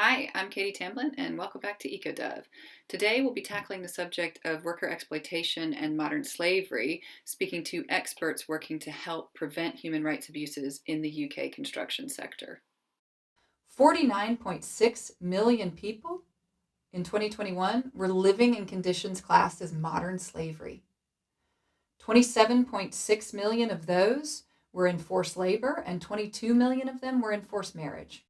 Hi, I'm Katie Tamblin, and welcome back to EcoDove. Today we'll be tackling the subject of worker exploitation and modern slavery, speaking to experts working to help prevent human rights abuses in the UK construction sector. 49.6 million people in 2021 were living in conditions classed as modern slavery. 27.6 million of those were in forced labor, and 22 million of them were in forced marriage.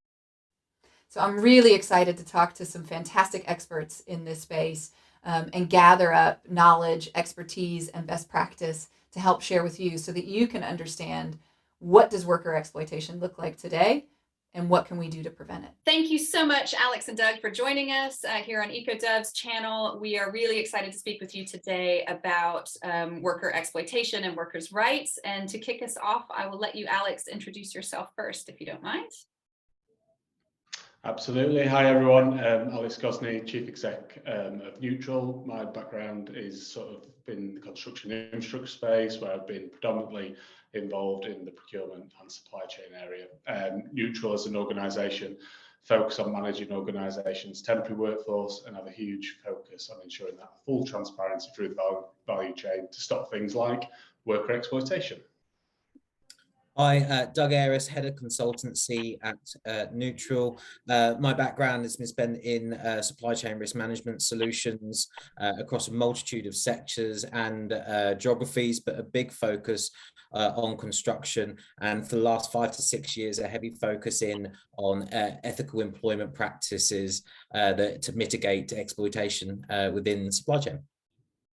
So I'm really excited to talk to some fantastic experts in this space and gather up knowledge, expertise, and best practice to help share with you so that you can understand what does worker exploitation look like today and what can we do to prevent it. Thank you so much, Alex and Doug, for joining us here on EcoDove's channel. We are really excited to speak with you today about worker exploitation and workers' rights. And to kick us off, I will let you, Alex, introduce yourself first, if you don't mind. Absolutely. Hi, everyone. Alex Gosney, Chief Exec of Neutral. My background is sort of in the construction infrastructure space, where I've been predominantly involved in the procurement and supply chain area. Neutral as an organisation focus on managing organisations' temporary workforce and have a huge focus on ensuring that full transparency through the value chain to stop things like worker exploitation. Hi, Doug Ayres, Head of Consultancy at Neutral. My background has been spent in supply chain risk management solutions across a multitude of sectors and geographies, but a big focus on construction. And for the last 5 to 6 years, a heavy focus on ethical employment practices to mitigate exploitation within the supply chain.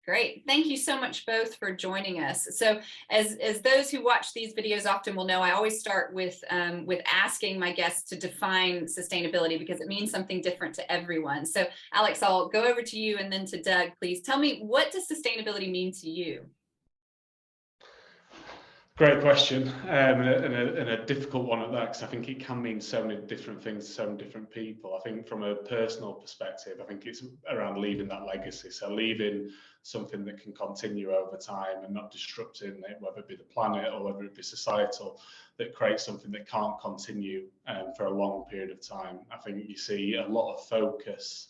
Great. Thank you so much both for joining us. So as those who watch these videos often will know, I always start with asking my guests to define sustainability because it means something different to everyone. So Alex, I'll go over to you and then to Doug. Please tell me, what does sustainability mean to you? Great question, and a difficult one at that, because I think it can mean so many different things to so many different people. I think from a personal perspective, I think it's around leaving that legacy. So leaving something that can continue over time and not disrupting it, whether it be the planet or whether it be societal, that creates something that can't continue for a long period of time. I think you see a lot of focus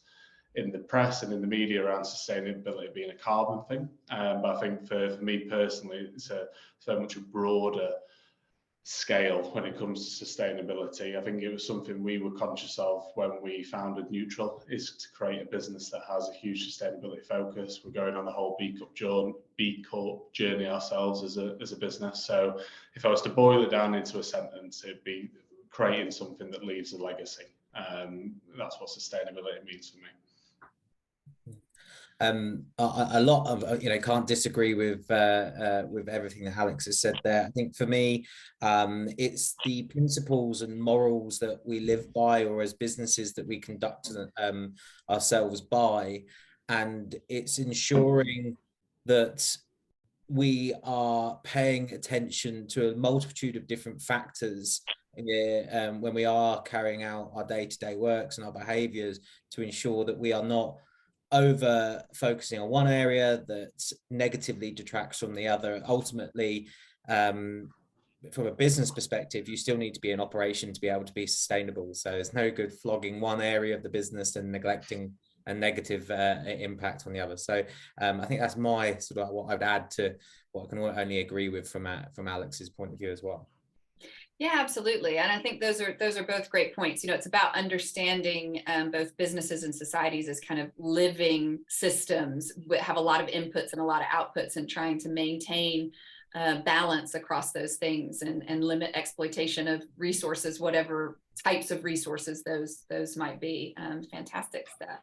in the press and in the media around sustainability being a carbon thing. But I think for me personally, it's so much a broader scale when it comes to sustainability. I think it was something we were conscious of when we founded Neutral, is to create a business that has a huge sustainability focus. We're going on the whole B Corp journey ourselves as a business. So if I was to boil it down into a sentence, it'd be creating something that leaves a legacy. That's what sustainability means for me. A lot of can't disagree with everything that Alex has said there. I think for me, it's the principles and morals that we live by, or as businesses that we conduct ourselves by, and it's ensuring that we are paying attention to a multitude of different factors when we are carrying out our day-to-day works and our behaviours, to ensure that we are not over focusing on one area that negatively detracts from the other. Ultimately, from a business perspective, you still need to be in operation to be able to be sustainable. So it's no good flogging one area of the business and neglecting a negative impact on the other. So I think that's my sort of what I'd add to what I can only agree with from Alex's point of view as well. Yeah, absolutely. And I think those are both great points. It's about understanding both businesses and societies as kind of living systems that have a lot of inputs and a lot of outputs, and trying to maintain balance across those things and limit exploitation of resources, whatever types of resources those might be. Fantastic stuff.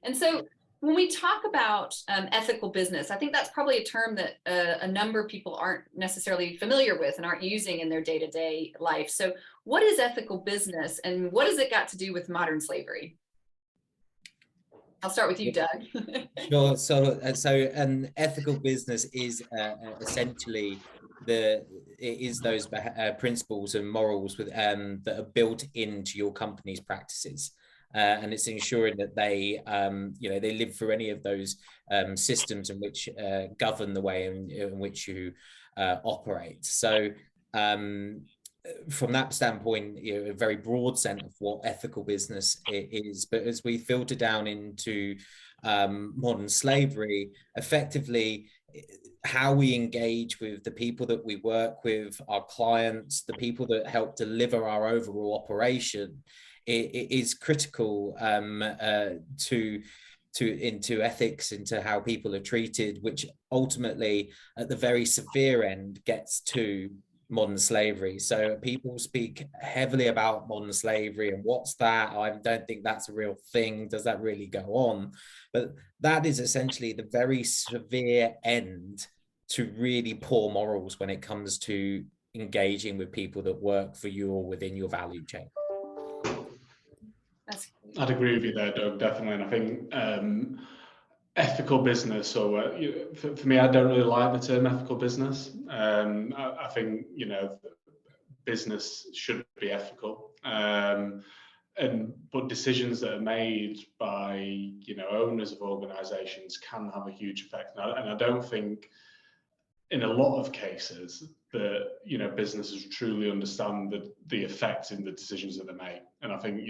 And so when we talk about ethical business, I think that's probably a term that a number of people aren't necessarily familiar with and aren't using in their day-to-day life. So what is ethical business, and what has it got to do with modern slavery? I'll start with you, Doug. Sure. So an ethical business is essentially those principles and morals that are built into your company's practices. And it's ensuring that they live through any of those systems in which govern the way in which you operate. So from that standpoint, a very broad sense of what ethical business is. But as we filter down into modern slavery, effectively, how we engage with the people that we work with, our clients, the people that help deliver our overall operation, it is critical into ethics, into how people are treated, which ultimately, at the very severe end, gets to modern slavery. So people speak heavily about modern slavery and what's that? I don't think that's a real thing. Does that really go on? But that is essentially the very severe end to really poor morals when it comes to engaging with people that work for you or within your value chain. I'd agree with you there, Doug, definitely. And I think ethical business, or for me, I don't really like the term ethical business. I think, business should be ethical. But decisions that are made by, owners of organizations can have a huge effect. And I don't think in a lot of cases that, businesses truly understand the effect in the decisions that they make. And I think,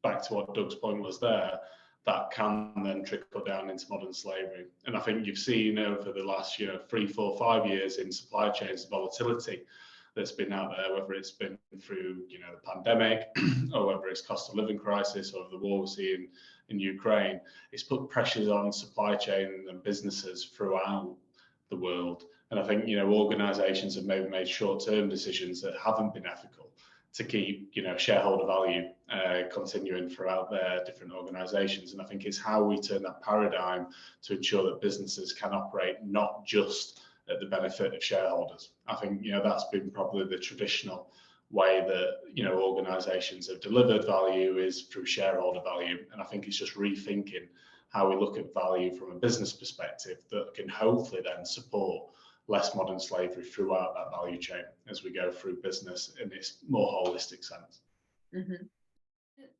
back to what Doug's point was there, that can then trickle down into modern slavery. And I think you've seen over the last 3, 4, 5 years in supply chains volatility that's been out there, whether it's been through the pandemic or whether it's cost of living crisis or the war we're seeing in Ukraine. It's put pressures on supply chain and businesses throughout the world. And I think organizations have maybe made short-term decisions that haven't been ethical to keep shareholder value continuing throughout their different organizations. And I think it's how we turn that paradigm to ensure that businesses can operate not just at the benefit of shareholders. I think that's been probably the traditional way that organizations have delivered value is through shareholder value. And I think it's just rethinking how we look at value from a business perspective that can hopefully then support less modern slavery throughout that value chain as we go through business in its more holistic sense. Mm-hmm.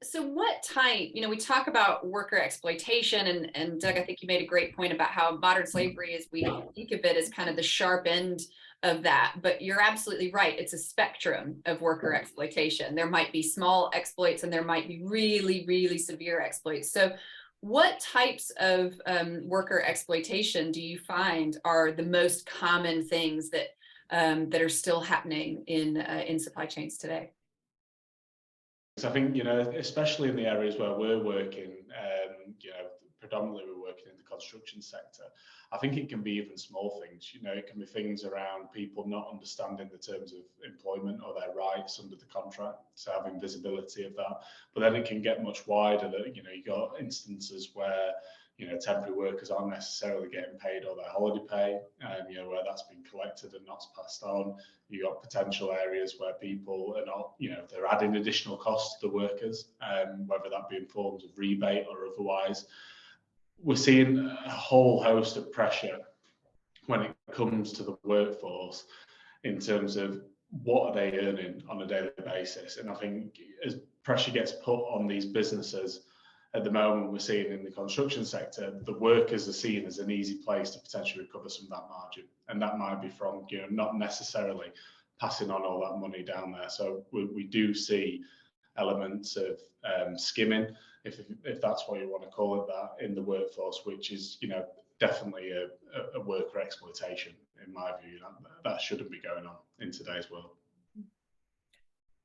So what type, we talk about worker exploitation, and Doug, I think you made a great point about how modern slavery is, we think of it as kind of the sharp end of that, but you're absolutely right. It's a spectrum of worker exploitation. There might be small exploits and there might be really, really severe exploits. So what types of worker exploitation do you find are the most common things that that are still happening in supply chains today? I think, especially in the areas where we're working, predominantly we're working in the construction sector. I think it can be even small things, it can be things around people not understanding the terms of employment or their rights under the contract, so having visibility of that. But then it can get much wider that, you've got instances where, temporary workers aren't necessarily getting paid all their holiday pay, where that's been collected and not passed on. You've got potential areas where people are not, they're adding additional costs to the workers, whether that be in forms of rebate or otherwise. We're seeing a whole host of pressure when it comes to the workforce in terms of what are they earning on a daily basis. And I think as pressure gets put on these businesses, at the moment we're seeing in the construction sector, the workers are seen as an easy place to potentially recover some of that margin. And that might be from, not necessarily passing on all that money down there. So we do see elements of skimming, if that's what you want to call it, that in the workforce, which is, definitely a worker exploitation, in my view. That shouldn't be going on in today's world.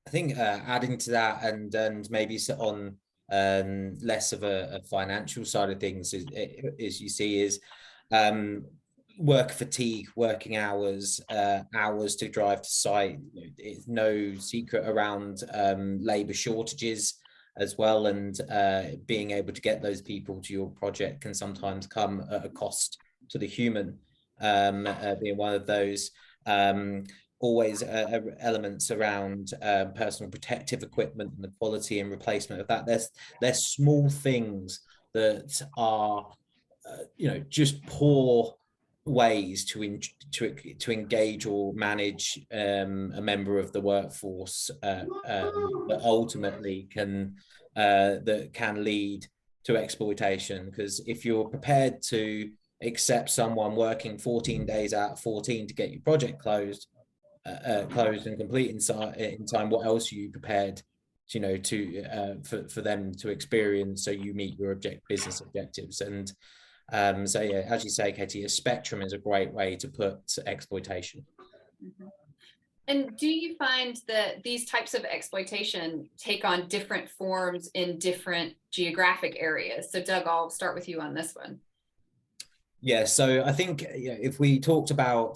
I think adding to that and maybe on less of a financial side of things, as you see, is work fatigue, working hours, hours to drive to site. It's no secret around labour shortages as well, and being able to get those people to your project can sometimes come at a cost to the human, being one of those. Always elements around personal protective equipment and the quality and replacement of that. There's small things that are just poor ways to engage or manage a member of the workforce that ultimately can lead to exploitation. Because if you're prepared to accept someone working 14 days out of 14 to get your project closed, closed and complete in time, what else are you prepared, for them to experience, so you meet your business objectives? And so yeah, as you say, Katie, a spectrum is a great way to put exploitation. Mm-hmm. And do you find that these types of exploitation take on different forms in different geographic areas? So Doug, I'll start with you on this one. Yeah, so I think if we talked about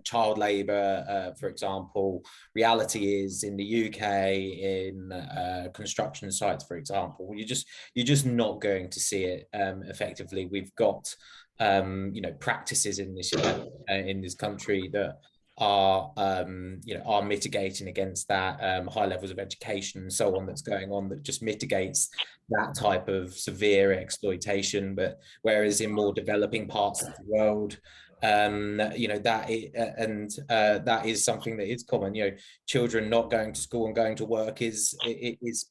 child labour, for example, reality is in the UK, in construction sites, for example, you're just not going to see it effectively. We've got practices in this country that are mitigating against that, high levels of education and so on that's going on, that just mitigates that type of severe exploitation. But whereas in more developing parts of the world, that is something that is common. Children not going to school and going to work is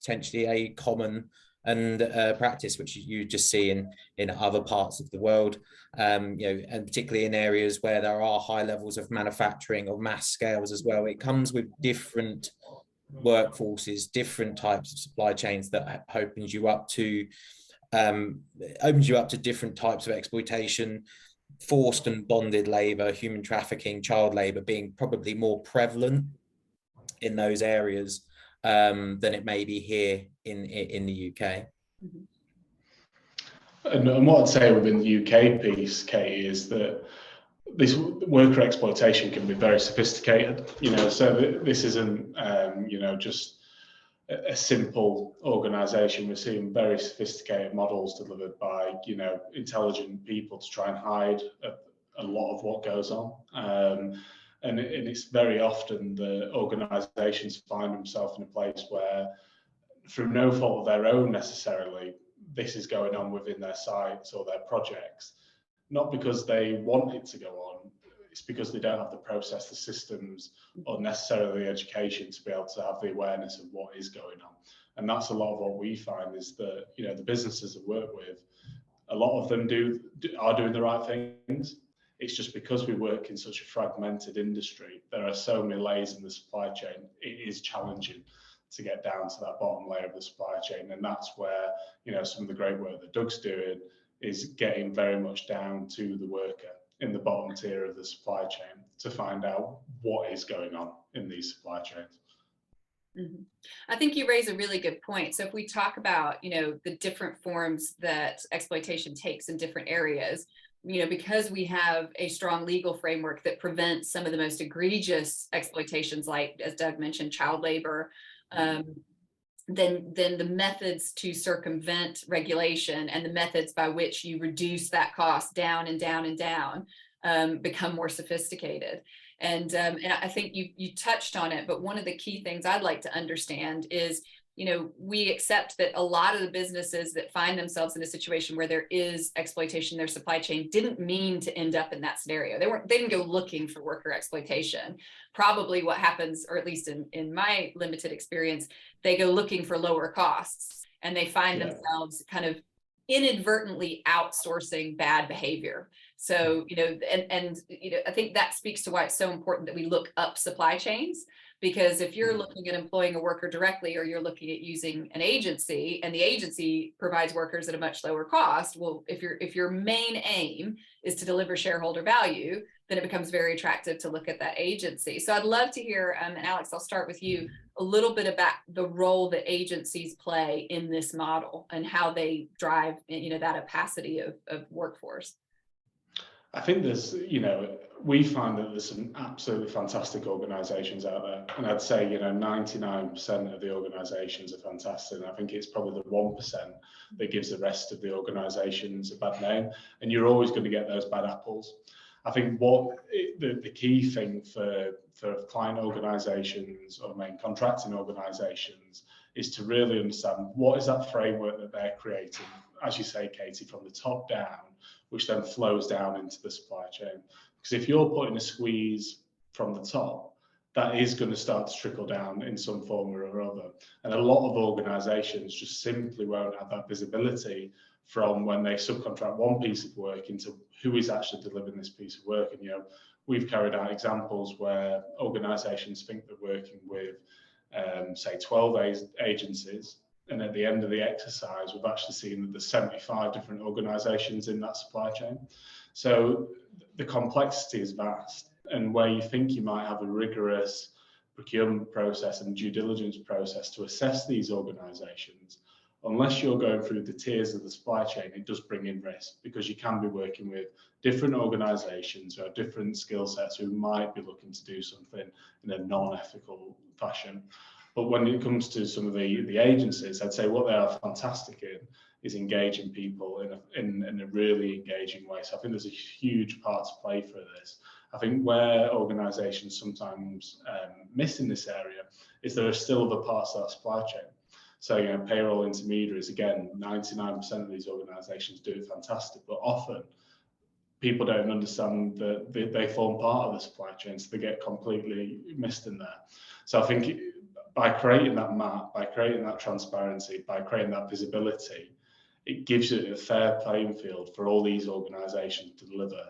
potentially a common and practice which you just see in other parts of the world, and particularly in areas where there are high levels of manufacturing of mass scales as well. It comes with different workforces, different types of supply chains that opens you up to different types of exploitation, forced and bonded labor, human trafficking, child labor being probably more prevalent in those areas than it may be here in the UK. And what I'd say within the UK piece, Katie, is that this worker exploitation can be very sophisticated. So this isn't just a simple organisation. We're seeing very sophisticated models delivered by intelligent people to try and hide a lot of what goes on. And it's very often the organisations find themselves in a place where, through no fault of their own necessarily, this is going on within their sites or their projects, not because they want it to go on, it's because they don't have the process, the systems, or necessarily the education to be able to have the awareness of what is going on. And that's a lot of what we find, is that the businesses that work with, a lot of them are doing the right things. It's just because we work in such a fragmented industry, there are so many layers in the supply chain, it is challenging to get down to that bottom layer of the supply chain. And that's where some of the great work that Doug's doing is getting very much down to the worker in the bottom tier of the supply chain to find out what is going on in these supply chains. Mm-hmm. I think you raise a really good point. So if we talk about the different forms that exploitation takes in different areas, because we have a strong legal framework that prevents some of the most egregious exploitations, like, as Doug mentioned, child labor, then the methods to circumvent regulation and the methods by which you reduce that cost down and down and down become more sophisticated. And I think you touched on it, but one of the key things I'd like to understand is, we accept that a lot of the businesses that find themselves in a situation where there is exploitation in their supply chain didn't mean to end up in that scenario. They didn't go looking for worker exploitation. Probably what happens, or at least in my limited experience, they go looking for lower costs, and they find themselves kind of inadvertently outsourcing bad behavior. So, I think that speaks to why it's so important that we look up supply chains. Because if you're looking at employing a worker directly, or you're looking at using an agency, and the agency provides workers at a much lower cost, well, if your main aim is to deliver shareholder value, then it becomes very attractive to look at that agency. So I'd love to hear, and Alex, I'll start with you, a little bit about the role that agencies play in this model and how they drive, that opacity of workforce. I think we find that there's some absolutely fantastic organisations out there, and I'd say 99% of the organisations are fantastic. And I think it's probably the 1% that gives the rest of the organisations a bad name, and you're always going to get those bad apples. I think the key thing for client organisations or main contracting organisations is to really understand what is that framework that they're creating, as you say, Katie, from the top down, which then flows down into the supply chain. Because if you're putting a squeeze from the top, that is going to start to trickle down in some form or other. And a lot of organisations just simply won't have that visibility from when they subcontract one piece of work into who is actually delivering this piece of work. And we've carried out examples where organisations think they're working with, say, 12 agencies, and at the end of the exercise, we've actually seen that there's 75 different organisations in that supply chain. So the complexity is vast, and where you think you might have a rigorous procurement process and due diligence process to assess these organisations, unless you're going through the tiers of the supply chain, it does bring in risk, because you can be working with different organisations who have different skill sets who might be looking to do something in a non-ethical fashion. But when it comes to some of the agencies, I'd say what they are fantastic in is engaging people in a really engaging way. So I think there's a huge part to play for this. I think where organisations sometimes miss in this area is there are still other parts of that supply chain. So, you know, payroll intermediaries, again, 99% of these organisations do it fantastic, but often people don't understand that they form part of the supply chain, so they get completely missed in there. So I think by creating that map, by creating that transparency, by creating that visibility, it gives you a fair playing field for all these organisations to deliver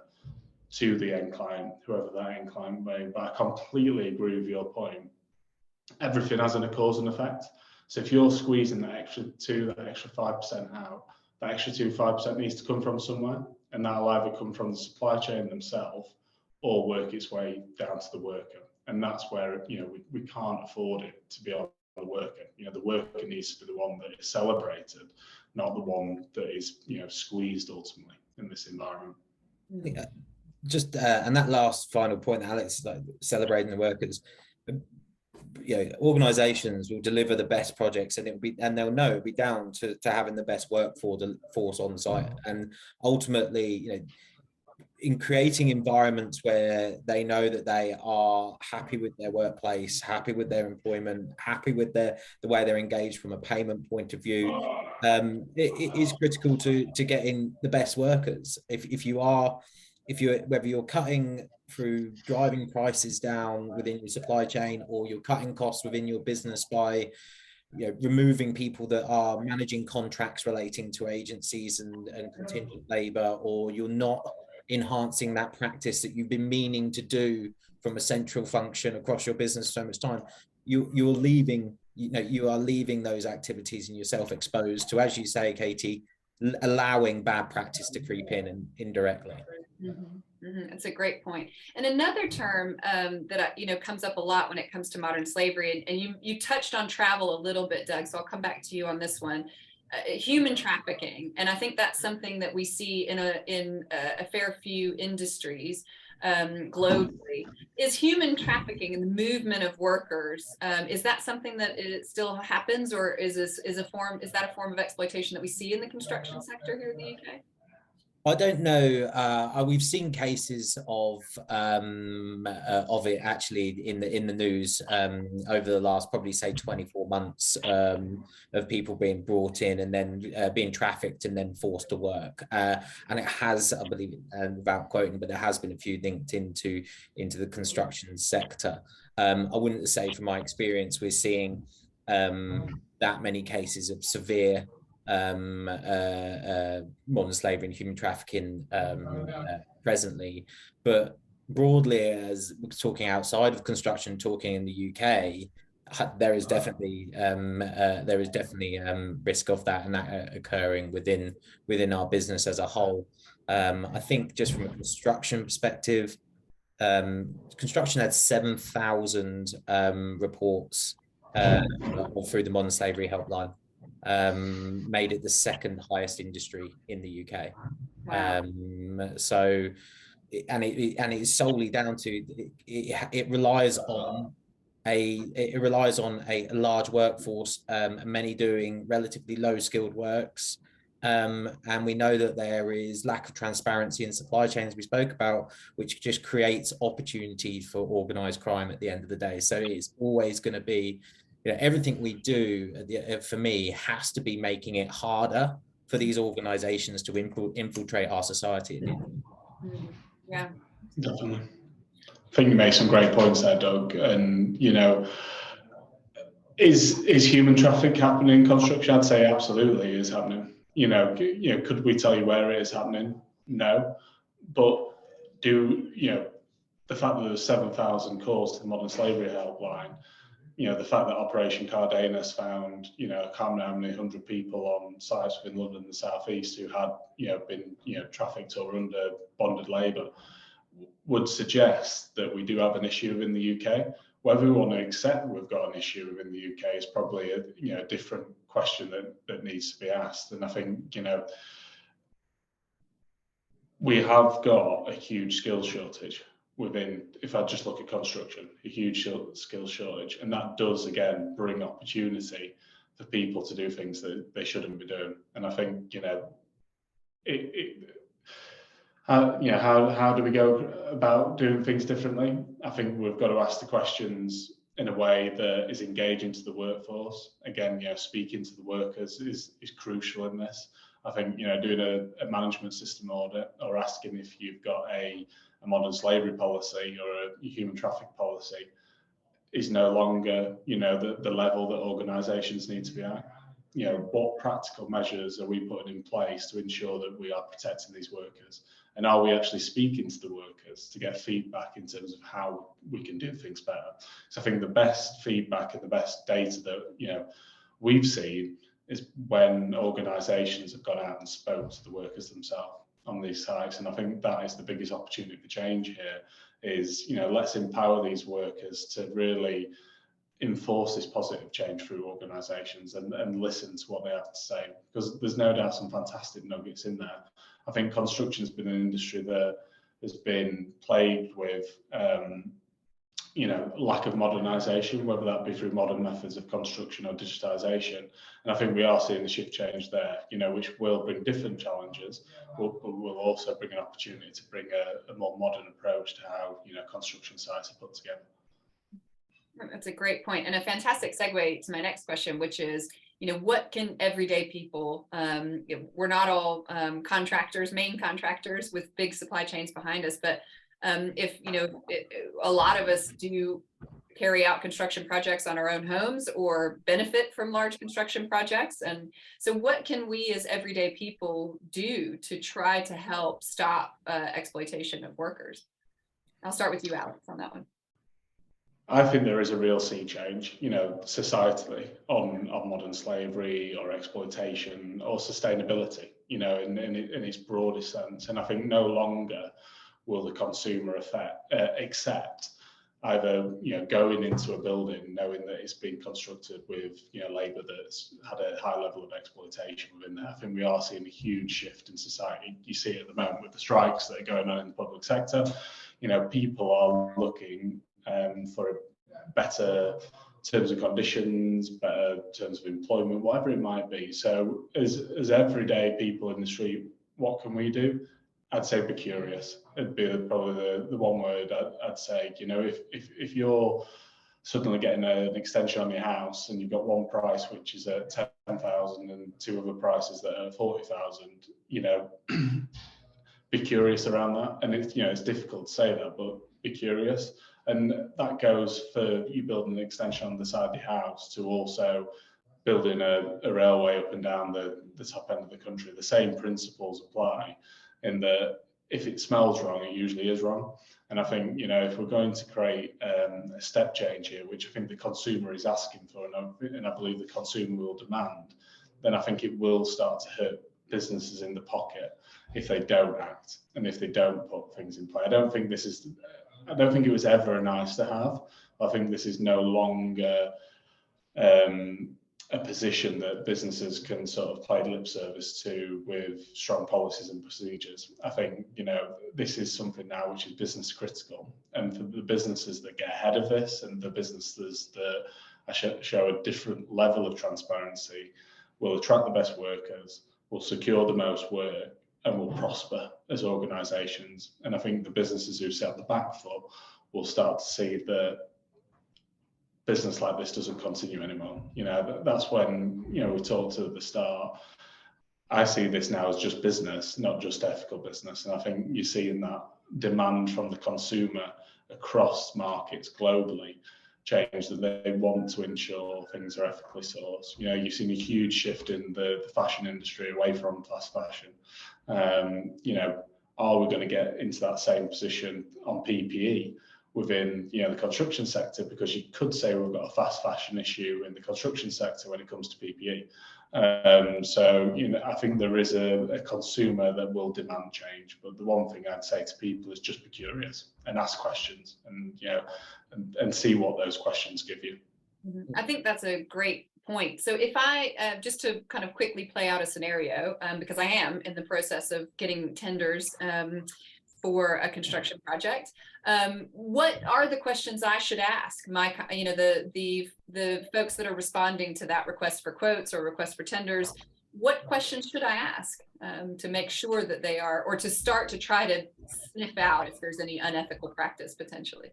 to the end client, whoever that end client may be. But I completely agree with your point. Everything has a cause and effect. So if you're squeezing that extra 5% out, that extra 5% needs to come from somewhere, and that'll either come from the supply chain themselves or work its way down to the worker. And that's where, you know, we can't afford it to be on the worker. You know, the worker needs to be the one that is celebrated, not the one that is, you know, squeezed ultimately in this environment. Yeah. Just and that last final point, Alex, like celebrating the workers. You know, organizations will deliver the best projects, and they'll know it'll be down to having the best workforce on site. And ultimately, you know, in creating environments where they know that they are happy with their workplace, happy with their employment, happy with the way they're engaged from a payment point of view, it is critical to getting the best workers. Whether you're cutting through driving prices down within your supply chain, or you're cutting costs within your business by, you know, removing people that are managing contracts relating to agencies and contingent labor, or you're not enhancing that practice that you've been meaning to do from a central function across your business so much time, you are leaving those activities and yourself exposed to, as you say, Katie, allowing bad practice to creep in and indirectly. That's a great point. And another term that comes up a lot when it comes to modern slavery, and you touched on travel a little bit, Doug, so I'll come back to you on this one. Human trafficking, and I think that's something that we see in a fair few industries globally. Is human trafficking and the movement of workers, is that something that it still happens, or is that a form of exploitation that we see in the construction sector here in the UK? I don't know. We've seen cases of it actually in the news over the last probably say 24 months of people being brought in and then being trafficked and then forced to work. And it has, I believe, without quoting, but there has been a few linked into the construction sector. I wouldn't say from my experience we're seeing that many cases of severe modern slavery and human trafficking presently, but broadly, as we're talking outside of construction, talking in the UK, there is definitely risk of that, and that occurring within our business as a whole. I think just from a construction perspective, construction had 7,000 reports through the Modern Slavery Helpline. Made it the second highest industry in the UK. Wow. So, and it's solely down to it relies on a large workforce, many doing relatively low skilled works. And we know that there is lack of transparency in supply chains we spoke about, which just creates opportunity for organized crime at the end of the day. So it's always going to be, you know, everything we do, for me, has to be making it harder for these organizations to infiltrate our society. Yeah, definitely. I think you made some great points there, Doug. And, you know, is human traffic happening in construction? I'd say absolutely is happening. You know, could we tell you where it is happening? No. But the fact that there were 7,000 calls to the modern slavery helpline, you know, the fact that Operation Cardenas found, you know, I can't remember how many 100 people on sites within London and the South East who had, you know, been, you know, trafficked or under bonded labour, would suggest that we do have an issue in the UK. Whether we want to accept we've got an issue within the UK is probably a, you know, different question that needs to be asked. And I think, you know, we have got a huge skills shortage within, if I just look at construction, a huge skills shortage, and that does again bring opportunity for people to do things that they shouldn't be doing. And I think, you know, how do we go about doing things differently? I think we've got to ask the questions in a way that is engaging to the workforce. Again, you know, speaking to the workers is crucial in this. I think, you know, doing a management system audit or asking if you've got a modern slavery policy or a human traffic policy is no longer, you know, the level that organisations need to be at. You know, what practical measures are we putting in place to ensure that we are protecting these workers? And are we actually speaking to the workers to get feedback in terms of how we can do things better? So I think the best feedback and the best data that, you know, we've seen is when organisations have gone out and spoke to the workers themselves on these sites. And I think that is the biggest opportunity for change here is, you know, let's empower these workers to really enforce this positive change through organisations and listen to what they have to say, because there's no doubt some fantastic nuggets in there. I think construction's been an industry that has been plagued with you know, lack of modernisation, whether that be through modern methods of construction or digitisation. And I think we are seeing the shift change there, you know, which will bring different challenges, but will also bring an opportunity to bring a more modern approach to how, you know, construction sites are put together. That's a great point, and a fantastic segue to my next question, which is, you know, what can everyday people, we're not all contractors, main contractors with big supply chains behind us, but if, you know, a lot of us do carry out construction projects on our own homes or benefit from large construction projects. And so what can we as everyday people do to try to help stop exploitation of workers? I'll start with you, Alex, on that one. I think there is a real sea change, you know, societally on modern slavery or exploitation or sustainability, you know, in its broadest sense. And I think no longer will the consumer accept either, you know, going into a building knowing that it's been constructed with, you know, labour that's had a high level of exploitation within there. I think we are seeing a huge shift in society. You see it at the moment with the strikes that are going on in the public sector. You know, people are looking for better terms and conditions, better terms of employment, whatever it might be. So as everyday people in the street, what can we do? I'd say be curious. It'd be probably the one word I'd say. You know, if you're suddenly getting an extension on your house and you've got one price which is at 10,000 and two other prices that are 40,000, you know, be curious around that. And it's, you know, it's difficult to say that, but be curious. And that goes for you building an extension on the side of your house to also building a railway up and down the top end of the country. The same principles apply in that if it smells wrong, it usually is wrong. And I think, you know, if we're going to create a step change here, which I think the consumer is asking for, and I believe the consumer will demand, then I think it will start to hurt businesses in the pocket if they don't act and if they don't put things in play. I don't think it was ever a nice to have. I think this is no longer a position that businesses can sort of play lip service to with strong policies and procedures. I think, you know, this is something now which is business critical, and for the businesses that get ahead of this and the businesses that show a different level of transparency will attract the best workers, will secure the most work, and will prosper as organisations. And I think the businesses who sit on the back foot will start to see that business like this doesn't continue anymore. You know, that's when, you know, we talked at the start, I see this now as just business, not just ethical business. And I think you're seeing that demand from the consumer across markets globally change, that they want to ensure things are ethically sourced. You know, you've seen a huge shift in the fashion industry away from fast fashion. You know, are we going to get into that same position on PPE within, you know, the construction sector? Because you could say we've got a fast fashion issue in the construction sector when it comes to PPE. So, you know, I think there is a consumer that will demand change, but the one thing I'd say to people is just be curious and ask questions, and, you know, and see what those questions give you. I think that's a great point. So if I, just to kind of quickly play out a scenario, because I am in the process of getting tenders for a construction project, what are the questions I should ask you know, the folks that are responding to that request for quotes or request for tenders? What questions should I ask to make sure that they are, or to start to try to sniff out if there's any unethical practice potentially?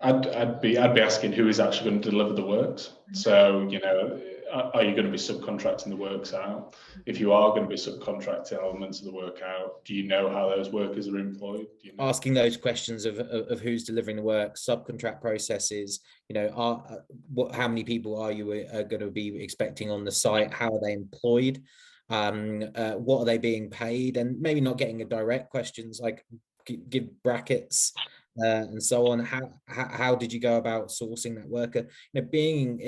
I'd be asking who is actually going to deliver the works. So, you know, are you going to be subcontracting the works out? If you are going to be subcontracting elements of the work out, do you know how those workers are employed? Do you know? Asking those questions of who's delivering the work, subcontract processes, you know, how many people are you going to be expecting on the site? How are they employed? What are they being paid? And maybe not getting a direct questions like give brackets and so on. How did you go about sourcing that worker? You know, being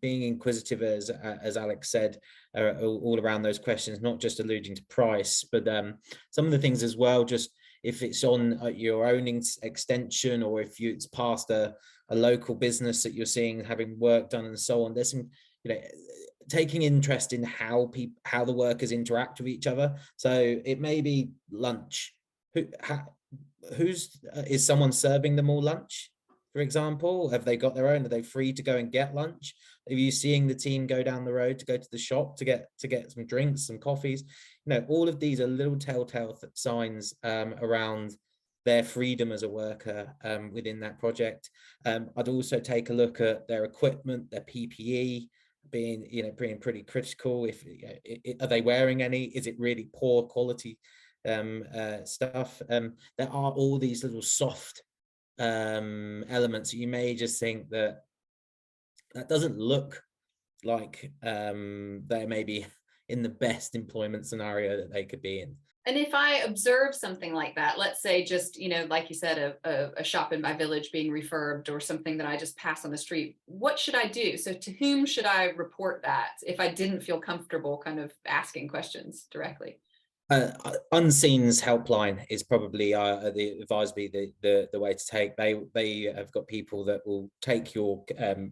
inquisitive, as Alex said, all around those questions, not just alluding to price, but some of the things as well. Just if it's on your own extension, or if it's past a local business that you're seeing having work done and so on. There's some, you know, taking interest in how the workers interact with each other. So it may be lunch. Is someone serving them all lunch, for example? Have they got their own? Are they free to go and get lunch? Are you seeing the team go down the road to go to the shop to get some drinks, some coffees? You know, all of these are little telltale signs around their freedom as a worker within that project. I'd also take a look at their equipment, their PPE, being pretty critical. Are they wearing any? Is it really poor quality stuff? There are all these little soft elements that you may just think that doesn't look like they may be in the best employment scenario that they could be in. And if I observe something like that, let's say just, you know, like you said, a shop in my village being refurbed or something that I just pass on the street, what should I do? So to whom should I report that if I didn't feel comfortable kind of asking questions directly? Unseen's helpline is probably the way to take. They have got people that will take your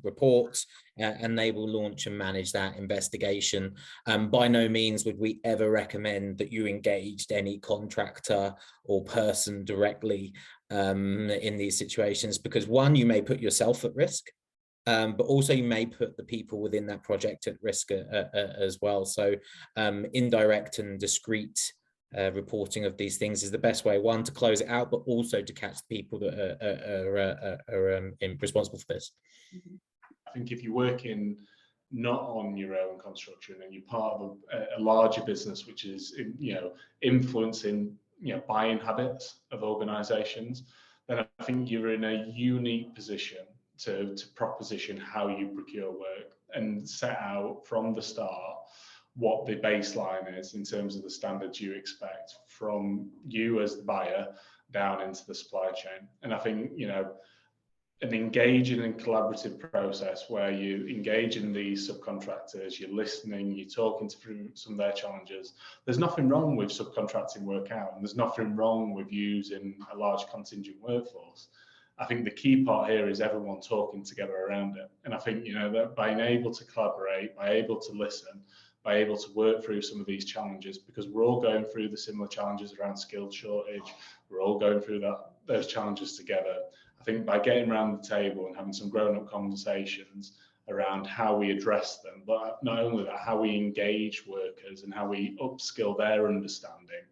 reports and they will launch and manage that investigation. By no means would we ever recommend that you engaged any contractor or person directly in these situations, because one, you may put yourself at risk. But also you may put the people within that project at risk as well. So indirect and discreet reporting of these things is the best way, one, to close it out, but also to catch the people that are responsible for this. I think if you're working not on your own construction and you're part of a larger business, which is, you know, influencing, you know, buying habits of organizations, then I think you're in a unique position to proposition how you procure work and set out from the start what the baseline is in terms of the standards you expect from you as the buyer down into the supply chain. And I think, you know, an engaging and collaborative process where you engage in these subcontractors, you're listening, you're talking through some of their challenges. There's nothing wrong with subcontracting work out, and there's nothing wrong with using a large contingent workforce. I think the key part here is everyone talking together around it. And I think, you know, that by being able to collaborate, by able to listen, by able to work through some of these challenges, because we're all going through the similar challenges around skill shortage, we're all going through those challenges together. I think by getting around the table and having some grown-up conversations around how we address them, but not only that, how we engage workers and how we upskill their understanding,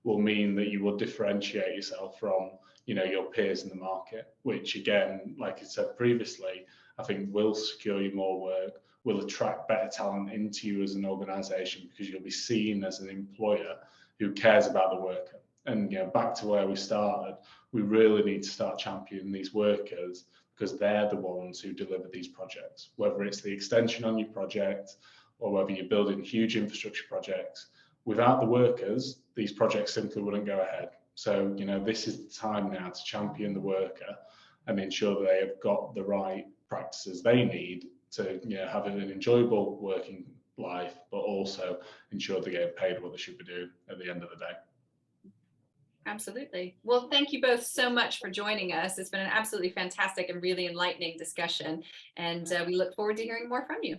will mean that you will differentiate yourself from, you know, your peers in the market, which again, like I said previously, I think will secure you more work, will attract better talent into you as an organization, because you'll be seen as an employer who cares about the worker. And, you know, back to where we started, we really need to start championing these workers, because they're the ones who deliver these projects, whether it's the extension on your project or whether you're building huge infrastructure projects. without the workers, these projects simply wouldn't go ahead. So, you know, this is the time now to champion the worker and ensure that they have got the right practices they need to, you know, have an enjoyable working life, but also ensure they get paid what they should be doing at the end of the day. Absolutely. Well, thank you both so much for joining us. It's been an absolutely fantastic and really enlightening discussion, and we look forward to hearing more from you.